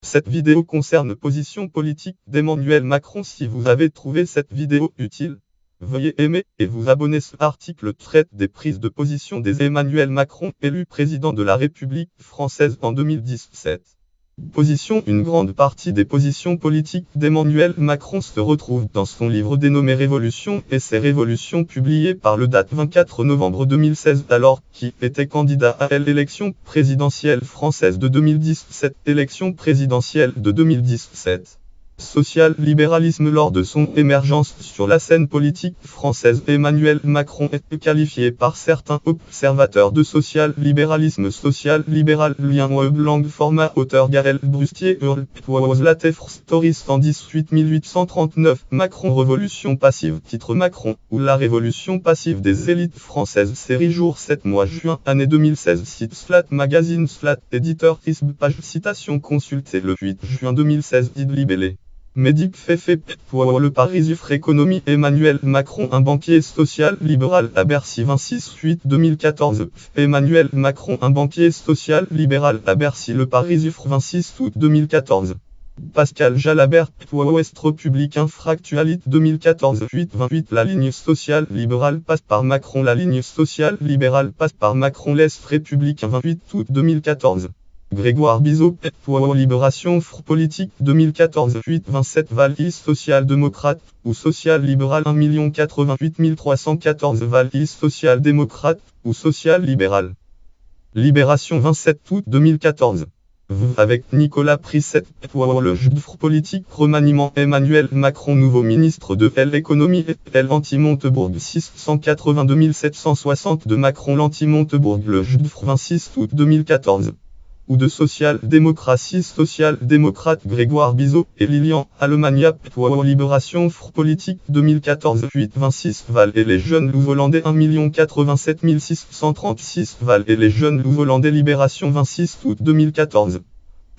Cette vidéo concerne position politique d'Emmanuel Macron. Si vous avez trouvé cette vidéo utile, veuillez aimer et vous abonner. Ce article traite des prises de position d'Emmanuel Macron, élu président de la République française en 2017. Position. Une grande partie des positions politiques d'Emmanuel Macron se retrouvent dans son livre dénommé Révolution et ses révolutions, publié par le date 24 novembre 2016, alors qu'il était candidat à l'élection présidentielle française de 2017. Élection présidentielle de 2017. Social-libéralisme. Lors de son émergence sur la scène politique française, Emmanuel Macron est qualifié par certains observateurs de social-libéralisme. Social-libéral, lien web, langue, format, auteur Gaël Brustier, was la Story 118 839, Macron, révolution passive, titre Macron, ou la révolution passive des élites françaises, série jour 7 mois juin, année 2016, site Slat Magazine, Slat, éditeur ISB, page citation, consultez le 8 juin 2016, Libellé. Médic fait pour le Parisufre économie. Emmanuel Macron, un banquier social-libéral à Bercy. 26/8/2014. Emmanuel Macron, un banquier social-libéral à Bercy. Le Parisufre. 26 août 2014. Pascal Jalabert, Ouest républicain, Fractualité 2014. 8/28. La ligne sociale-libérale passe par Macron. La ligne sociale-libérale passe par Macron. L'Est républicain. 28 août 2014. Grégoire Bizot, Libération politique 2014. 8/27. Valise social-démocrate ou social-libéral. 1 088 314. Valise social-démocrate ou social-libéral. Libération. 27 août 2014. Avec Nicolas Prisset, le juge politique, remaniement. Emmanuel Macron, nouveau ministre de l'économie et l'anti-Montebourg. 682 760 de Macron. L'anti-Montebourg. Le juge. 26 août 2014. Ou de social-démocratie. Social-démocrate. Grégoire Bizot et Lilian Alemania, Libération politique 2014. 8/26. Val et les jeunes Loup-Hollandais. 1 087 636. Val et les jeunes Loup-Hollandais. Libération. 26 août 2014.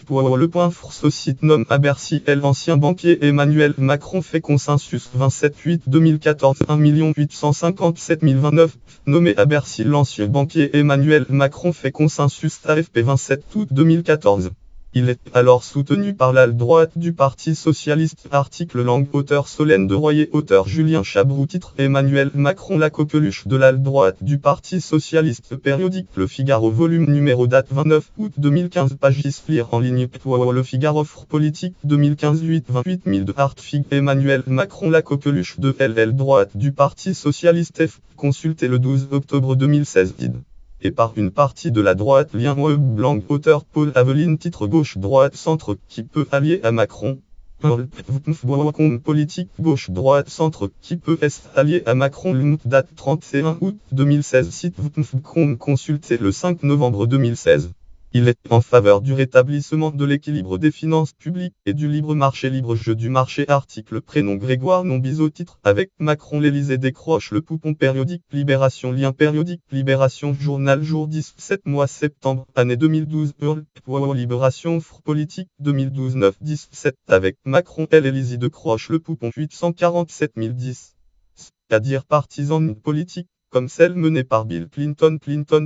Le point ce site nomme à Bercy l'ancien banquier Emmanuel Macron fait consensus. 27/8/2014. 1 857 029. Nommé à Bercy l'ancien banquier Emmanuel Macron fait consensus. AFP. 27 août 2014. Il est alors soutenu par l'aile droite du Parti Socialiste. Article langue, auteur Solène de Royer, auteur Julien Chabroux. Titre Emmanuel Macron, la coqueluche de l'aile droite du Parti Socialiste. Périodique Le Figaro, volume numéro, date 29 août 2015, page lire en ligne. Le Figaro politique 2015. 8/28 000 de Artfig. Emmanuel Macron, la coqueluche de l'aile droite du Parti Socialiste. Consulté le 12 octobre 2016. Et par une partie de la droite. Lien web blanc, auteur Paul Aveline. Titre gauche-droite centre qui peut allier à Macron. Politique gauche-droite centre qui peut être allié à Macron. Date 31 août 2016. Site consulté le 5 novembre 2016. Il est en faveur du rétablissement de l'équilibre des finances publiques et du libre marché. Libre jeu du marché. Article prénom Grégoire non Bizot. Titre avec Macron l'Élysée décroche le poupon. Périodique Libération. Lien périodique Libération. Journal jour 17 mois septembre année 2012. Libération politique 2012 9/17. Avec Macron l'Élysée décroche le poupon. 847 010. C'est-à-dire partisans politique comme celle menée par Bill Clinton,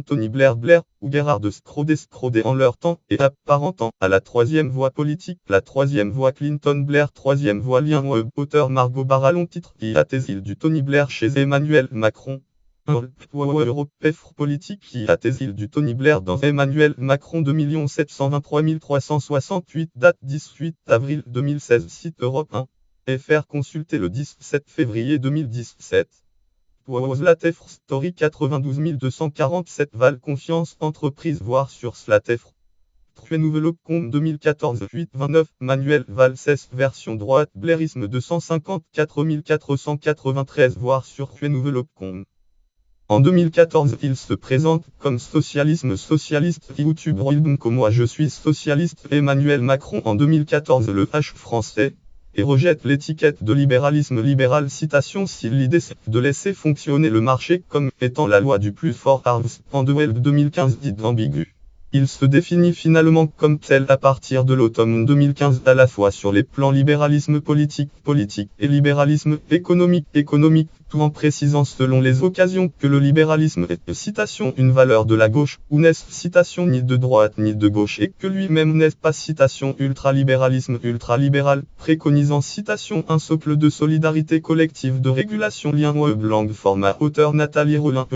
Tony Blair, ou Gerhard Schröder en leur temps, et apparentant à la troisième voie politique. La troisième voie Clinton-Blair. Troisième voie lien web. Auteur Margot Barallon. Titre qui a îles du Tony Blair chez Emmanuel Macron. Européf politique qui a îles du Tony Blair dans Emmanuel Macron. 2 723 368. Date 18 avril 2016. Site Europe 1. FR consulté le 17 février 2017. Slatefr Story 92 247. Val confiance entreprise voir sur Slatefr. Nouvel compte 2014 8/29. Manuel Valls version droite. Blairisme 254 493 voir sur Nouvel compte. En 2014, il se présente comme socialiste YouTube. Comme moi je suis socialiste. Emmanuel Macron en 2014 le H français. Et rejette l'étiquette de libéralisme libéral. Citation. Si l'idée c'est de laisser fonctionner le marché comme étant la loi du plus fort. Harves en 2015 dit ambigu. Il se définit finalement comme tel à partir de l'automne 2015 à la fois sur les plans libéralisme politique et libéralisme économique. tout en précisant selon les occasions que le libéralisme est, citation, une valeur de la gauche, ou n'est citation ni de droite ni de gauche, et que lui-même n'est pas, citation, ultralibéralisme ultralibéral, préconisant, citation, un socle de solidarité collective de régulation. Lien web langue format auteur Nathalie Rollin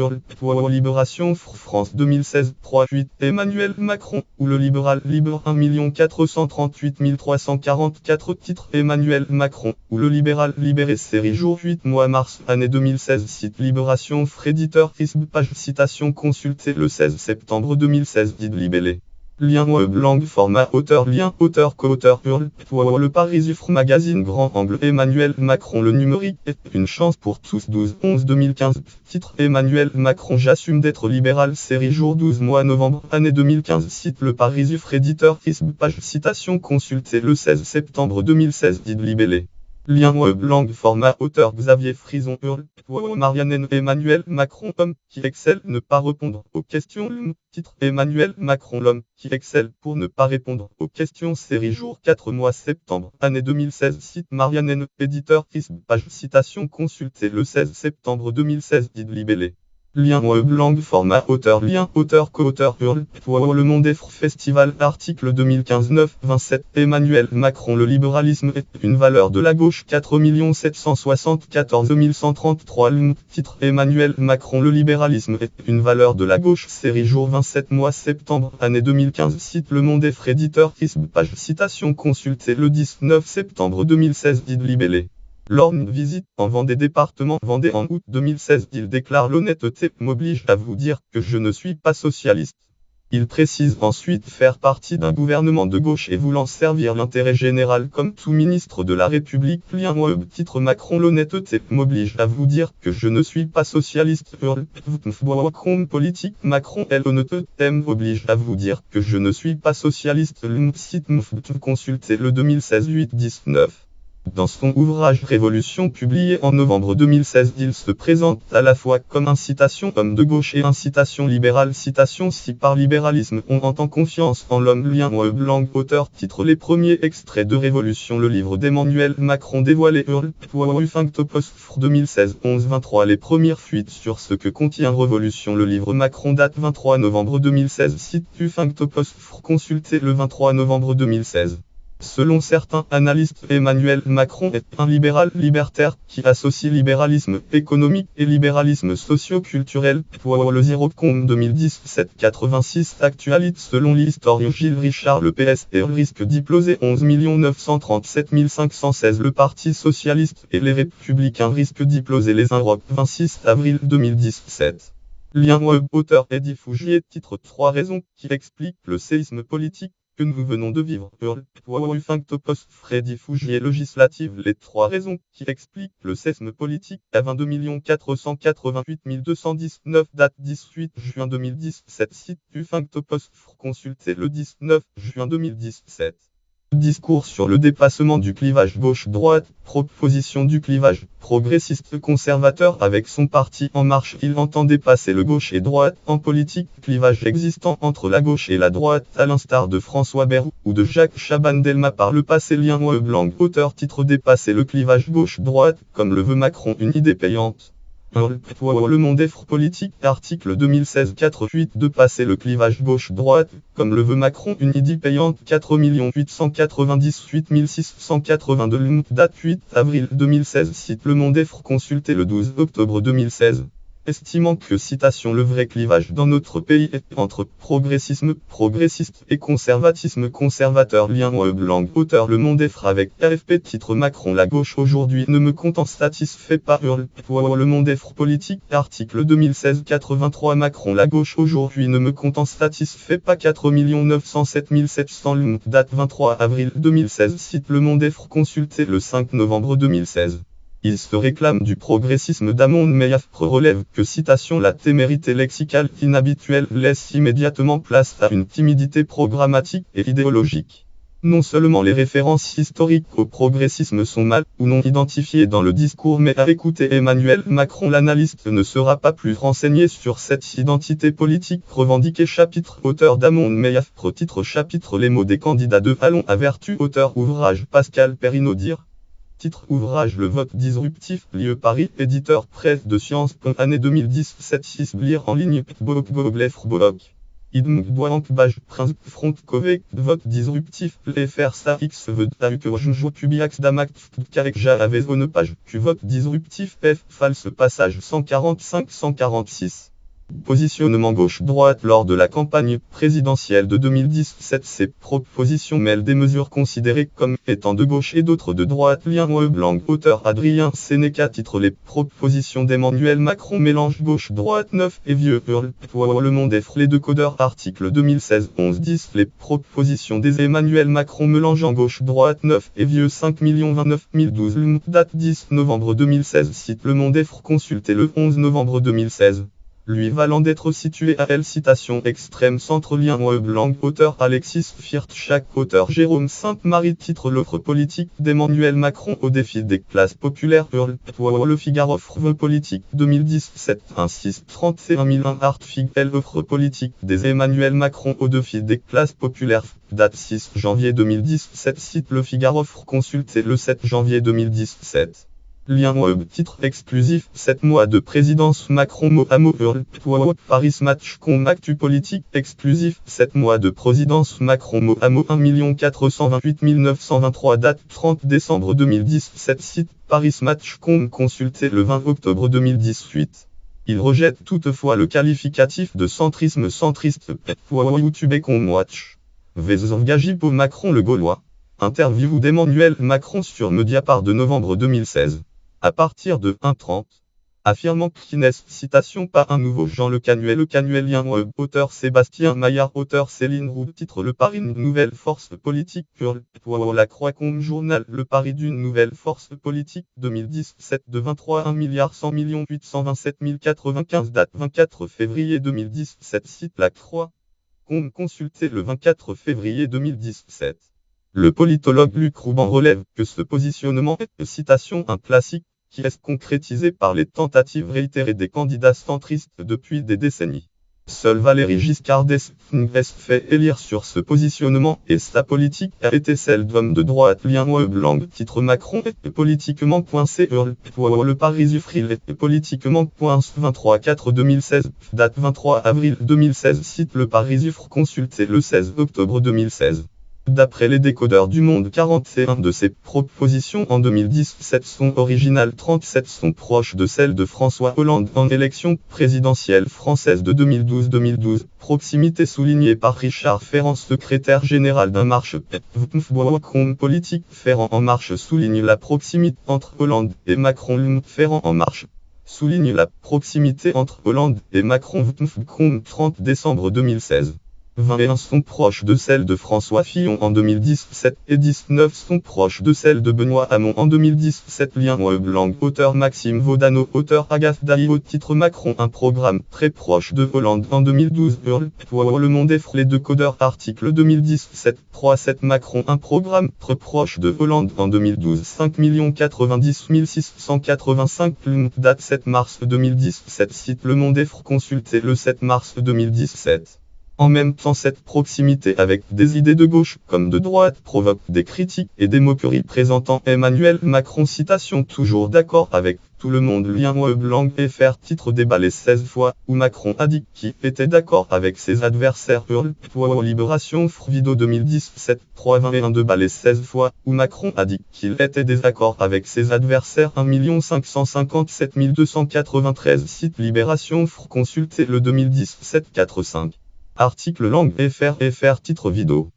Libération France 2016 3-8 Emmanuel Macron ou le libéral libre 1 438 344 titres Emmanuel Macron ou le libéral libéré série jour 8 mois mars année 2016 site Libération Fréditeur ISB page citation consultée le 16 septembre 2016 guide libellé. Lien web langue format auteur lien auteur co-auteur le Parisifre magazine grand angle Emmanuel Macron le numérique est une chance pour tous 12-11-2015 titre Emmanuel Macron j'assume d'être libéral série jour 12 mois novembre année 2015 site le Parisifre éditeur ISB page citation consultée le 16 septembre 2016 guide libellé. Lien web langue format auteur Xavier Frison Marianne Emmanuel Macron homme qui excelle ne pas répondre aux questions titre Emmanuel Macron l'homme qui excelle pour ne pas répondre aux questions série jour 4 mois septembre année 2016 site Marianne éditeur ISB page citation consultée le 16 septembre 2016 guide libellé. Lien web langue format auteur lien auteur co-auteur Le Monde Festival article 2015-9-27 Emmanuel Macron le libéralisme est une valeur de la gauche 4 774 133 titre Emmanuel Macron le libéralisme est une valeur de la gauche série jour 27 mois septembre année 2015 site Le Monde éditeur ISB page citation consultée le 19 septembre 2016 guide libellé. Lors d'une visite en Vendée département Vendée en août 2016, il déclare l'honnêteté m'oblige à vous dire que je ne suis pas socialiste. Il précise ensuite faire partie d'un gouvernement de gauche et voulant servir l'intérêt général comme tout ministre de la République. Lien web titre Macron l'honnêteté m'oblige à vous dire que je ne suis pas socialiste. Politique Macron l'honnêteté m'oblige à vous dire que je ne suis pas socialiste. Site consulté le 2016 8-19. Dans son ouvrage Révolution publié en novembre 2016, il se présente à la fois comme incitation homme de gauche et incitation libérale. Citation si par libéralisme on entend confiance en l'homme. Lien web langue auteur titre les premiers extraits de Révolution le livre d'Emmanuel Macron dévoilé Huffington-Post 2016 11-23 les premières fuites sur ce que contient Révolution le livre Macron date 23 novembre 2016 site Huffington-Post consulté le 23 novembre 2016. Selon certains analystes, Emmanuel Macron est un libéral libertaire qui associe libéralisme économique et libéralisme socio-culturel. Le Zirocom 2017-86 actualité selon l'historien Gilles Richard le PS et risque d'imploser 11 937 516 le Parti Socialiste et les Républicains risquent d'imploser les Inrocks 26 avril 2017. Lien web auteur Eddy Fougier titre 3 raisons qui expliquent le séisme politique que nous venons de vivre. Huffington-Post Eddy Fougier législative les 3 raisons qui expliquent le séisme politique à 22 488 219 date 18 juin 2017 site Huffington-Post consulté le 19 juin 2017. Discours sur le dépassement du clivage gauche-droite, proposition du clivage progressiste-conservateur avec son parti En Marche. Il entend dépasser le gauche et droite en politique, clivage existant entre la gauche et la droite, à l'instar de François Bayrou ou de Jacques Chaban-Delmas par le passé. Lien web langue auteur titre dépasser le clivage gauche-droite, comme le veut Macron, une idée payante. Le Monde politique, article 2016-4-8 de passer le clivage gauche-droite, comme le veut Macron, une idée payante 4 898 682 date 8 avril 2016 site Le Monde consulté le 12 octobre 2016. Estimant que citation le vrai clivage dans notre pays est entre progressisme progressiste et conservatisme conservateur. Lien web langue auteur Le Monde avec AFP titre Macron la gauche aujourd'hui ne me satisfait pas. Le Monde politique article 2016-83 Macron la gauche aujourd'hui ne me satisfait pas 4 907 700 date 23 avril 2016 site Le Monde consulté le 5 novembre 2016. Il se réclame du progressisme d'Amon Meyafre relève que citation la témérité lexicale inhabituelle laisse immédiatement place à une timidité programmatique et idéologique. Non seulement les références historiques au progressisme sont mal ou non identifiées dans le discours, mais à écouter Emmanuel Macron l'analyste ne sera pas plus renseigné sur cette identité politique revendiquée. Chapitre auteur d'Amon Meyafre titre chapitre les mots des candidats de Allons à vertu auteur ouvrage Pascal Perrino dire Titre ouvrage Le vote disruptif, lieu Paris, éditeur presse de Sciences Po, année 2017 6 lire en ligne, Boblef. Idmouak Baj Prince Front Covec vote disruptif les faire ça X veut que je Pubiax Damac Karek Javez une page Q vote disruptif F false passage 145-146. Positionnement gauche-droite lors de la campagne présidentielle de 2017. Ces propositions mêlent des mesures considérées comme étant de gauche et d'autres de droite. Lien Blanc, auteur Adrien Sénéca. Titre Les propositions d'Emmanuel Macron mélange gauche-droite, neuf et vieux. Le Monde est les deux codeurs. Article 2016 11-10. Les propositions d'Emmanuel Macron mélangeant gauche-droite, neuf et vieux. 5 029 012. Date 10 novembre 2016. Site Le Monde est consulté le 11 novembre 2016. Lui valant d'être situé à L. Citation extrême centre lien Blanc, auteur Alexis Firtchak, auteur Jérôme Sainte-Marie. Titre L'offre politique d'Emmanuel Macron au défi des classes populaires. Le Figaro offre politique 2017 1 31 001 Art Fig L. Offre politique des Emmanuel Macron au défi des classes populaires. Date 6 janvier 2017. Site Le Figaro offre consulté le 7 janvier 2017. Lien web, titre exclusif, 7 mois de présidence Macron mot à mot Paris Match.com actu politique exclusif, 7 mois de présidence Macron mot à mot 1 428 923 date 30 décembre 2017 site Paris Match.com consulté le 20 octobre 2018. Il rejette toutefois le qualificatif de centrisme centriste YouTube.com watch. Vez engagé pour Macron le Gaulois. Interview d'Emmanuel Macron sur Mediapart de novembre 2016. À partir de 1:30, affirmant qu'Inès, citation pas un nouveau Jean Le Canuelien web, auteur Sébastien Maillard, auteur Céline Roux, titre Le Paris d'une nouvelle force politique, La Croix-Combe journal, Le Paris d'une nouvelle force politique, 2017 de 23 1 100 827 095 date 24 février 2017 site La Croix-Combe consulté le 24 février 2017. Le politologue Luc Rouban relève que ce positionnement est, citation, un classique, qui est concrétisé par les tentatives réitérées des candidats centristes depuis des décennies. Seul Valéry Giscard d'Estaing fait élire sur ce positionnement et sa politique a été celle d'homme de droite. Lien Blanc, titre Macron est politiquement coincé. Le Parisufril est politiquement coincé 23-4-2016, date 23 avril 2016, site Le Parisufre consulté le 16 octobre 2016. D'après les décodeurs du Monde, 41 de ces propositions en 2017 sont originales, 37 sont proches de celles de François Hollande en élection présidentielle française de 2012. Proximité soulignée par Richard Ferrand, secrétaire général d'En Marche. Politique Ferrand En Marche souligne la proximité entre Hollande et Macron. Ferrand En Marche souligne la proximité entre Hollande et Macron. 30 décembre 2016. 21 sont proches de celles de François Fillon en 2017 et 19 sont proches de celles de Benoît Hamon en 2017. Lien Blanc, auteur Maxime Vaudano, auteur Agathe Daillot, titre Macron un programme très proche de Hollande en 2012. Le Monde est les deux codeurs article 2017 3-7 Macron un programme très proche de Hollande en 2012 5 090 685 date 7 mars 2017 site Le Monde est consulté le 7 mars 2017. En même temps, cette proximité avec des idées de gauche comme de droite provoque des critiques et des moqueries présentant Emmanuel Macron, citation toujours d'accord avec tout le monde. Lien Blanc FR titre déballé 16 fois où Macron a dit qu'il était d'accord avec ses adversaires. Libération vidéo 2017 3-21 déballé 16 fois où Macron a dit qu'il était désaccord avec ses adversaires. 1 557 293 site Libération consulté le 2017 4-5. Article langue FR titre vidéo.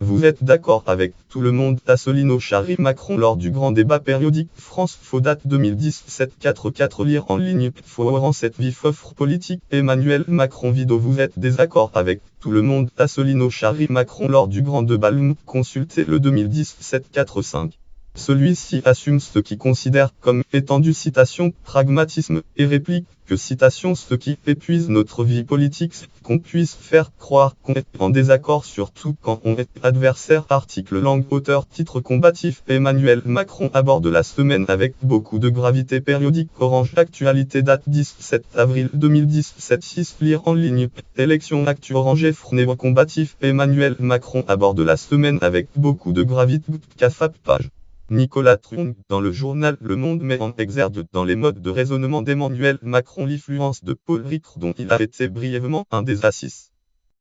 Vous êtes d'accord avec tout le monde. Asselineau charrie Macron lors du grand débat périodique France Faux date 2017 4 lire en ligne. Faux cette vif offre politique Emmanuel Macron vidéo. Vous êtes désaccord avec tout le monde. Asselineau charrie Macron lors du grand débat consulté le 2017 4-5. Celui-ci assume ce qu'il considère comme étendu citation pragmatisme et réplique que citation ce qui épuise notre vie politique, qu'on puisse faire croire qu'on est en désaccord surtout quand on est adversaire. Article langue auteur titre combatif Emmanuel Macron aborde la semaine avec beaucoup de gravité périodique Orange actualité date 17 avril 2017 6 lire en ligne élection actu Orange Fronévo combatif Emmanuel Macron aborde la semaine avec beaucoup de gravité CAFAP page. Nicolas Trung, dans le journal Le Monde, met en exergue dans les modes de raisonnement d'Emmanuel Macron l'influence de Paul Ricoeur dont il a été brièvement un des assises.